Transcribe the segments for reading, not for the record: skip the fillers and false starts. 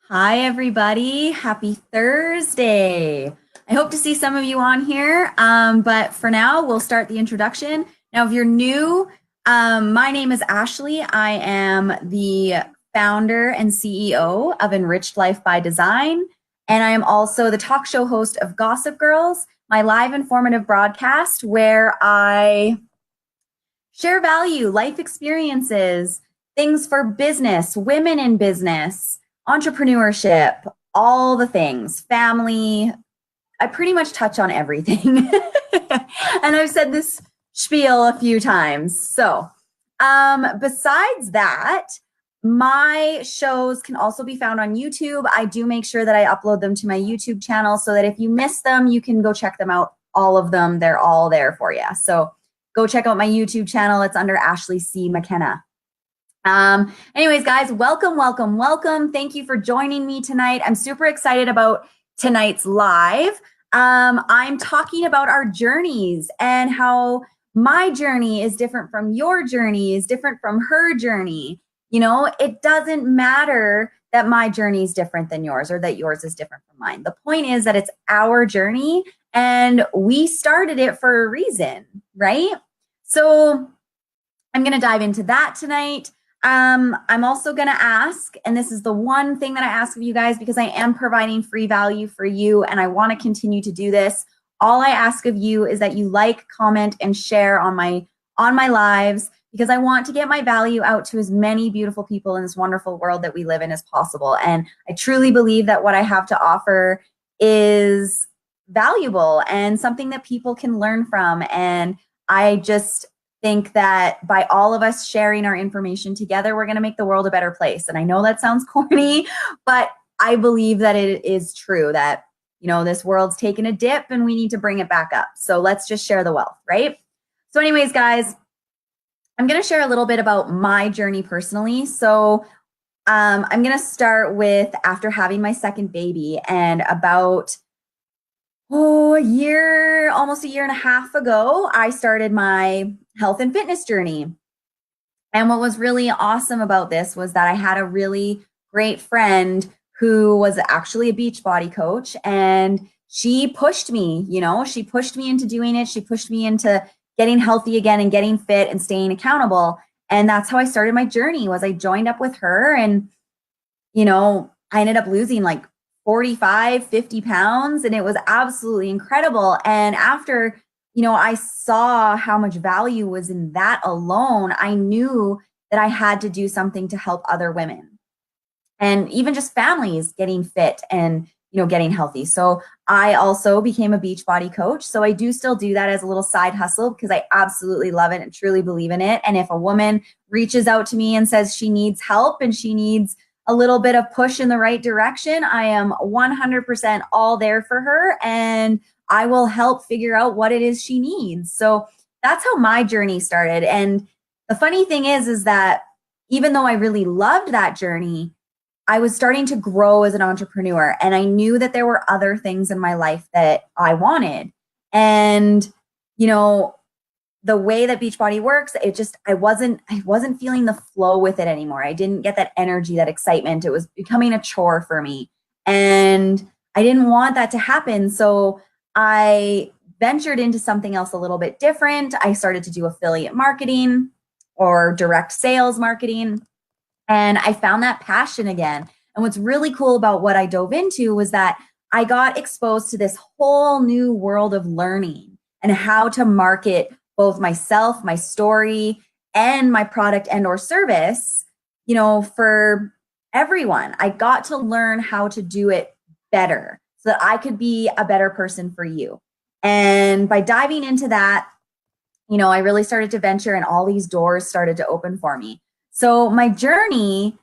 Hi, everybody. Happy Thursday. I hope to see some of you on here. But for now, we'll start the introduction. Now, if you're new, my name is Ashley. I am the founder and CEO of Enriched Life by Design. And I am also the talk show host of Gossip Girls, my live informative broadcast where I share value, life experiences, things for business, women in business, entrepreneurship, all the things, family. I pretty much touch on everything. And I've said this spiel a few times. So, besides that, my shows can also be found on YouTube. I do make sure that I upload them to my YouTube channel so that if you miss them, you can go check them out. All of them, they're all there for you. So go check out my YouTube channel. It's under Ashley C. McKenna. Anyways, guys, welcome, welcome, welcome. Thank you for joining me tonight. I'm super excited about tonight's live. I'm talking about our journeys and how my journey is different from your journey, is different from her journey. You know, it doesn't matter that my journey is different than yours or that yours is different from mine. The point is that it's our journey and we started it for a reason, right? So I'm going to dive into that tonight. I'm also going to ask, and this is the one thing that I ask of you guys because I am providing free value for you and I want to continue to do this. All I ask of you is that you like, comment, and share on my lives because I want to get my value out to as many beautiful people in this wonderful world that we live in as possible. And I truly believe that what I have to offer is valuable and something that people can learn from. And I just think that by all of us sharing our information together, we're going to make the world a better place. And I know that sounds corny, but I believe that it is true that, you know, this world's taken a dip and we need to bring it back up. So let's just share the wealth, right? So anyways, guys, I'm going to share a little bit about my journey personally. So I'm going to start with after having my second baby and about almost a year and a half ago, I started my health and fitness journey. And what was really awesome about this was that I had a really great friend who was actually a Beachbody coach. And she pushed me, she pushed me into doing it. She pushed me into getting healthy again and getting fit and staying accountable. And that's how I started my journey was I joined up with her and, I ended up losing like 45, 50 pounds. And it was absolutely incredible. And after I saw how much value was in that alone. I knew that I had to do something to help other women and even just families getting fit and, getting healthy. So I also became a Beachbody coach. So I do still do that as a little side hustle because I absolutely love it and truly believe in it. And if a woman reaches out to me and says she needs help and she needs a little bit of push in the right direction, I am 100% all there for her. And I will help figure out what it is she needs. So that's how my journey started. And the funny thing is that even though I really loved that journey, I was starting to grow as an entrepreneur and I knew that there were other things in my life that I wanted. And, the way that Beachbody works, I wasn't feeling the flow with it anymore. I didn't get that energy, that excitement. It was becoming a chore for me. And I didn't want that to happen. So I ventured into something else a little bit different. I started to do affiliate marketing or direct sales marketing. And I found that passion again. And what's really cool about what I dove into was that I got exposed to this whole new world of learning and how to market both myself, my story, and my product and or service, for everyone. I got to learn how to do it better so that I could be a better person for you. And by diving into that, I really started to venture and all these doors started to open for me. So my journey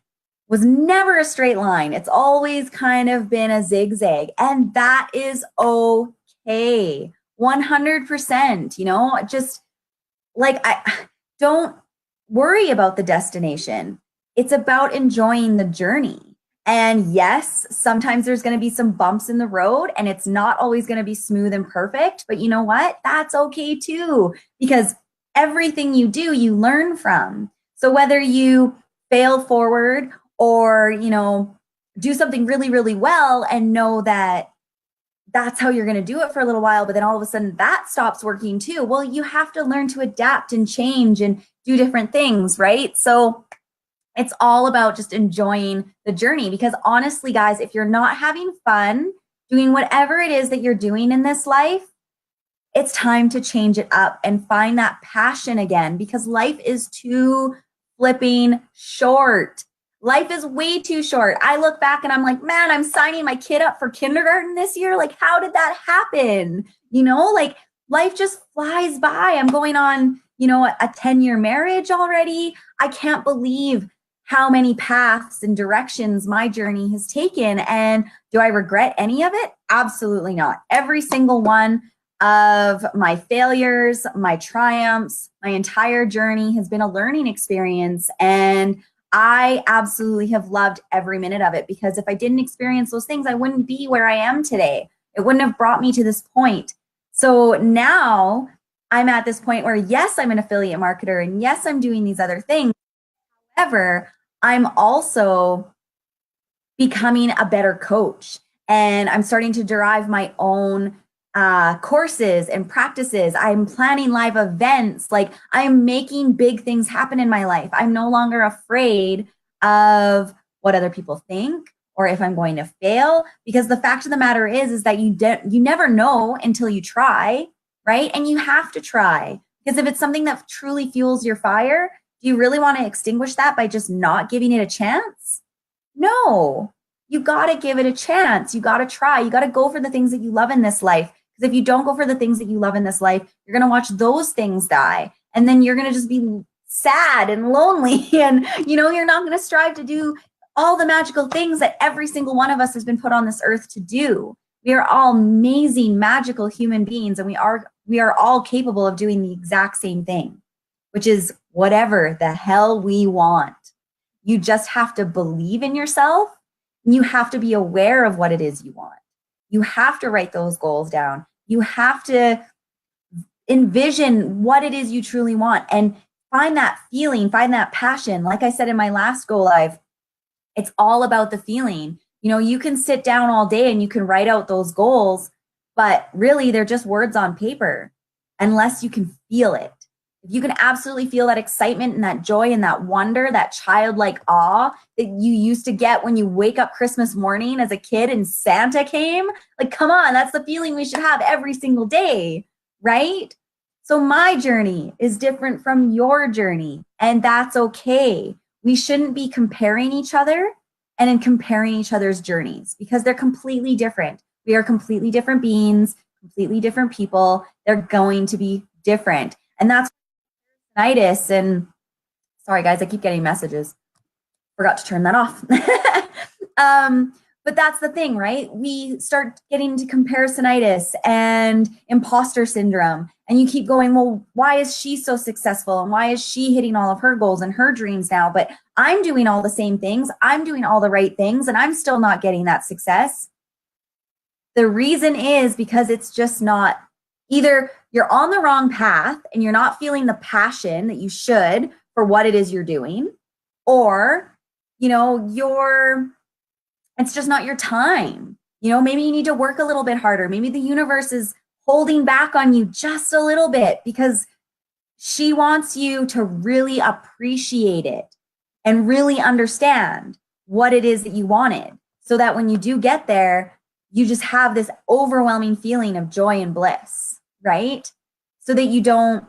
was never a straight line. It's always kind of been a zigzag, and that is okay. 100%, just like I don't worry about the destination. It's about enjoying the journey. And yes, sometimes there's going to be some bumps in the road and it's not always going to be smooth and perfect, but you know what? That's okay too, because everything you do, you learn from. So whether you fail forward or, do something really, really well and know that that's how you're going to do it for a little while, but then all of a sudden that stops working too. Well, you have to learn to adapt and change and do different things, right? So it's all about just enjoying the journey, because honestly, guys, if you're not having fun doing whatever it is that you're doing in this life, it's time to change it up and find that passion again, because life is too flipping short. Life is way too short. I look back and I'm like, man, I'm signing my kid up for kindergarten this year. Like, how did that happen? Like life just flies by. I'm going on, a 10-year marriage already. I can't believe how many paths and directions my journey has taken. And do I regret any of it? Absolutely not. Every single one of my failures, my triumphs, my entire journey has been a learning experience. And I absolutely have loved every minute of it, because if I didn't experience those things, I wouldn't be where I am today. It wouldn't have brought me to this point. So now I'm at this point where, yes, I'm an affiliate marketer, and yes, I'm doing these other things. However, I'm also becoming a better coach, and I'm starting to derive my own courses and practices. I'm planning live events. Like, I'm making big things happen in my life. I'm no longer afraid of what other people think or if I'm going to fail, because the fact of the matter is that you never know until you try, right? And you have to try, because if it's something that truly fuels your fire, do you really want to extinguish that by just not giving it a chance? No, you got to give it a chance. You got to try. You got to go for the things that you love in this life. Because if you don't go for the things that you love in this life, you're going to watch those things die. And then you're going to just be sad and lonely. And, you're not going to strive to do all the magical things that every single one of us has been put on this earth to do. We are all amazing, magical human beings. And we are all capable of doing the exact same thing, which is whatever the hell we want. You just have to believe in yourself, and you have to be aware of what it is you want. You have to write those goals down. You have to envision what it is you truly want and find that feeling, find that passion. Like I said in my last Go Live, it's all about the feeling. You can sit down all day and you can write out those goals, but really they're just words on paper unless you can feel it. If you can absolutely feel that excitement and that joy and that wonder, that childlike awe that you used to get when you wake up Christmas morning as a kid and Santa came, like, come on, that's the feeling we should have every single day, right? So my journey is different from your journey, and that's okay. We shouldn't be comparing each other and in comparing each other's journeys, because they're completely different. We are completely different beings, completely different people. They're going to be different. And that's tinnitus. And sorry guys, I keep getting messages. Forgot to turn that off. But that's the thing, right? We start getting to comparisonitis and imposter syndrome. And you keep going, well, why is she so successful? And why is she hitting all of her goals and her dreams now? But I'm doing all the same things. I'm doing all the right things, and I'm still not getting that success. The reason is because it's just not, either you're on the wrong path and you're not feeling the passion that you should for what it is you're doing, or, it's just not your time. Maybe you need to work a little bit harder. Maybe the universe is holding back on you just a little bit because she wants you to really appreciate it and really understand what it is that you wanted, so that when you do get there, you just have this overwhelming feeling of joy and bliss, right? So that you don't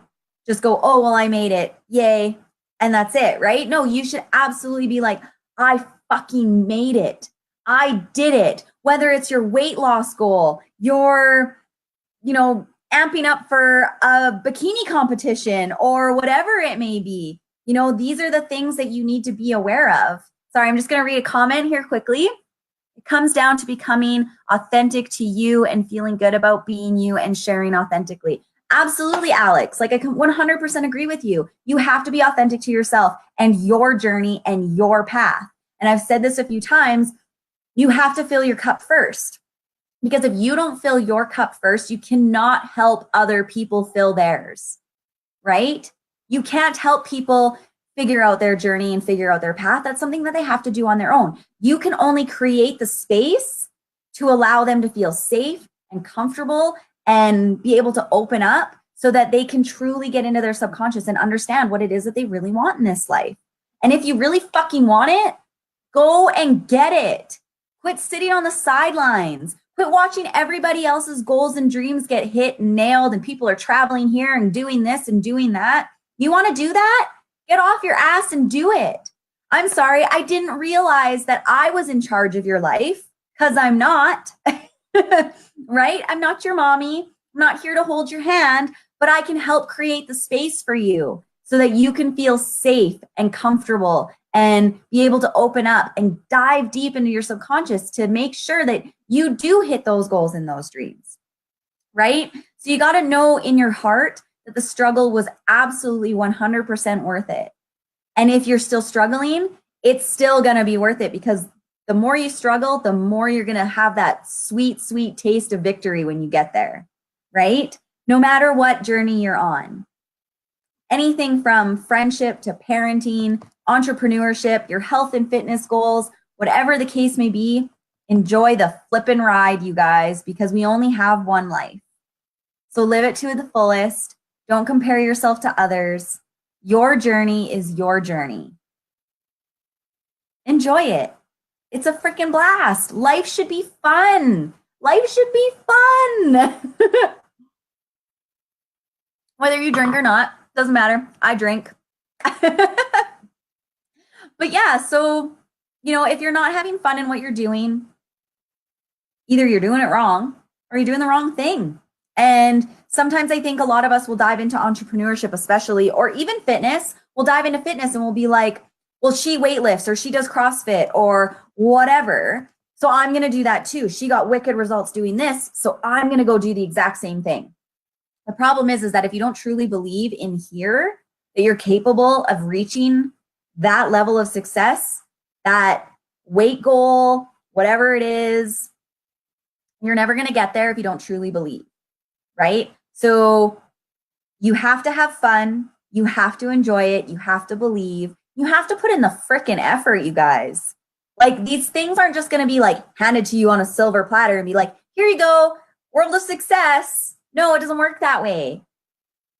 just go, oh, well, I made it, yay, and that's it, right? No, you should absolutely be like, I fucking made it. I did it. Whether it's your weight loss goal, your, amping up for a bikini competition or whatever it may be. These are the things that you need to be aware of. Sorry, I'm just going to read a comment here quickly. It comes down to becoming authentic to you and feeling good about being you and sharing authentically. Absolutely, Alex. Like, I can 100% agree with you. You have to be authentic to yourself and your journey and your path. And I've said this a few times, you have to fill your cup first. Because if you don't fill your cup first, you cannot help other people fill theirs, right? You can't help people figure out their journey and figure out their path. That's something that they have to do on their own. You can only create the space to allow them to feel safe and comfortable and be able to open up so that they can truly get into their subconscious and understand what it is that they really want in this life. And if you really fucking want it, go and get it. Quit sitting on the sidelines. Quit watching everybody else's goals and dreams get hit and nailed, and people are traveling here and doing this and doing that. You want to do that? Get off your ass and do it. I'm sorry, I didn't realize that I was in charge of your life, because I'm not. Right? I'm not your mommy. I'm not here to hold your hand, but I can help create the space for you so that you can feel safe and comfortable and be able to open up and dive deep into your subconscious to make sure that you do hit those goals and those dreams, right? So you got to know in your heart that the struggle was absolutely 100% worth it. And if you're still struggling, it's still going to be worth it, because the more you struggle, the more you're going to have that sweet, sweet taste of victory when you get there, right? No matter what journey you're on. Anything from friendship to parenting, entrepreneurship, your health and fitness goals, whatever the case may be, enjoy the flippin' ride, you guys, because we only have one life. So live it to the fullest. Don't compare yourself to others. Your journey is your journey. Enjoy it. It's a freaking blast. Life should be fun. Life should be fun. Whether you drink or not, doesn't matter. I drink. But yeah, so, if you're not having fun in what you're doing, either you're doing it wrong or you're doing the wrong thing. And sometimes I think a lot of us will dive into entrepreneurship, especially, or even fitness. We'll dive into fitness and we'll be like, well, she weightlifts or she does CrossFit or whatever, so I'm going to do that too. She got wicked results doing this, so I'm going to go do the exact same thing. The problem is that if you don't truly believe in here that you're capable of reaching that level of success, that weight goal, whatever it is, you're never going to get there if you don't truly believe, right? So you have to have fun. You have to enjoy it. You have to believe. You have to put in the freaking effort, you guys. Like, these things aren't just going to be like handed to you on a silver platter and be like, here you go, world of success. No, it doesn't work that way.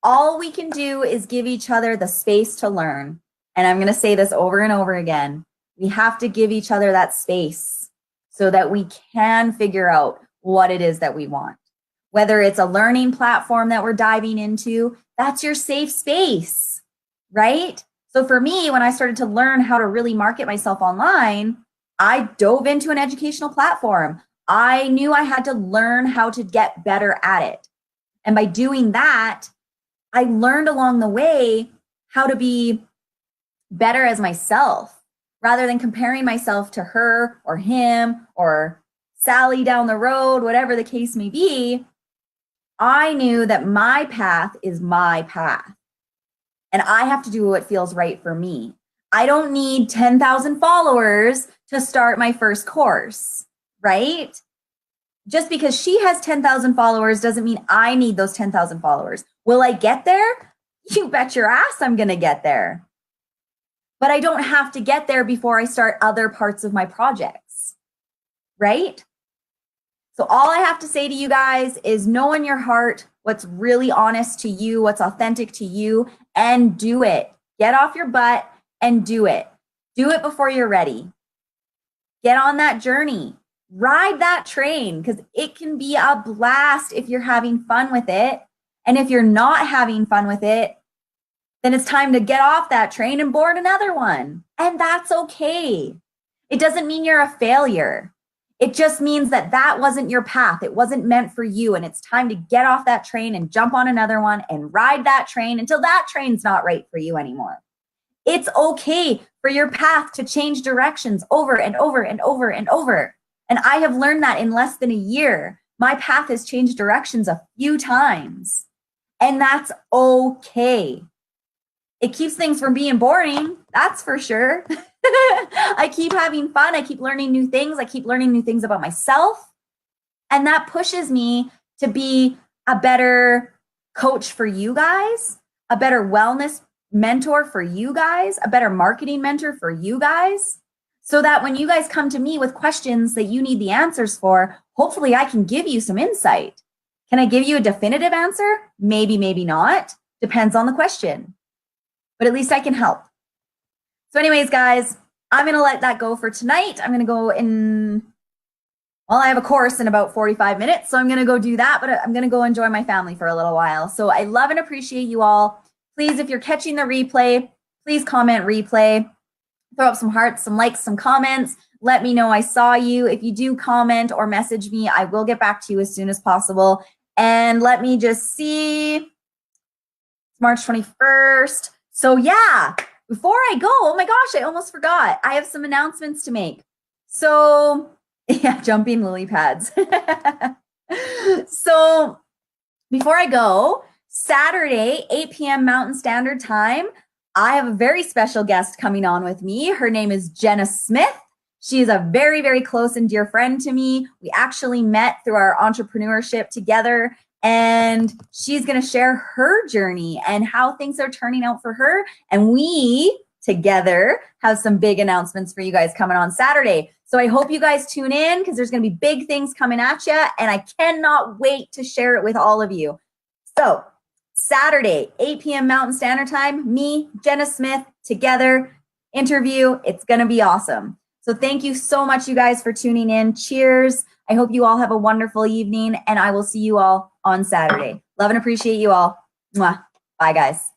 All we can do is give each other the space to learn. And I'm going to say this over and over again. We have to give each other that space so that we can figure out what it is that we want. Whether it's a learning platform that we're diving into, that's your safe space, right? So for me, when I started to learn how to really market myself online, I dove into an educational platform. I knew I had to learn how to get better at it. And by doing that, I learned along the way how to be better as myself, rather than comparing myself to her or him or Sally down the road, whatever the case may be. I knew that my path is my path. And I have to do what feels right for me. I don't need 10,000 followers to start my first course, right? Just because she has 10,000 followers doesn't mean I need those 10,000 followers. Will I get there? You bet your ass I'm going to get there. But I don't have to get there before I start other parts of my projects, right? So all I have to say to you guys is know in your heart what's really honest to you, what's authentic to you, and do it. Get off your butt and do it. Do it before you're ready. Get on that journey. Ride that train, because it can be a blast if you're having fun with it. And if you're not having fun with it, then it's time to get off that train and board another one. And that's okay. It doesn't mean you're a failure. It just means that that wasn't your path. It wasn't meant for you. And it's time to get off that train and jump on another one and ride that train until that train's not right for you anymore. It's okay for your path to change directions over and over and over and over. And I have learned that in less than a year. My path has changed directions a few times. And that's okay. It keeps things from being boring, that's for sure. I keep having fun. I keep learning new things. I keep learning new things about myself. And that pushes me to be a better coach for you guys, a better wellness mentor for you guys, a better marketing mentor for you guys, so that when you guys come to me with questions that you need the answers for, hopefully I can give you some insight. Can I give you a definitive answer? Maybe, maybe not. Depends on the question. But at least I can help. So anyways, guys, I'm going to let that go for tonight. I'm going to go in, well, I have a course in about 45 minutes, so I'm going to go do that, but I'm going to go enjoy my family for a little while. So I love and appreciate you all. Please, if you're catching the replay, please comment replay. Throw up some hearts, some likes, some comments. Let me know I saw you. If you do comment or message me, I will get back to you as soon as possible. And let me just see. March 21st. So yeah, before I go, oh my gosh, I almost forgot. I have some announcements to make. So yeah, jumping lily pads. So before I go, Saturday, 8 p.m. Mountain Standard Time, I have a very special guest coming on with me. Her name is Jenna Smith. She is a very, very close and dear friend to me. We actually met through our entrepreneurship together, and she's going to share her journey and how things are turning out for her. And we together have some big announcements for you guys coming on Saturday. So I hope you guys tune in, because there's going to be big things coming at you, and I cannot wait to share it with all of you. So Saturday, 8 p.m. Mountain Standard Time, me, Jenna Smith, together, interview. It's going to be awesome. So thank you so much, you guys, for tuning in. Cheers. I hope you all have a wonderful evening, and I will see you all on Saturday. Love and appreciate you all. Mwah. Bye, guys.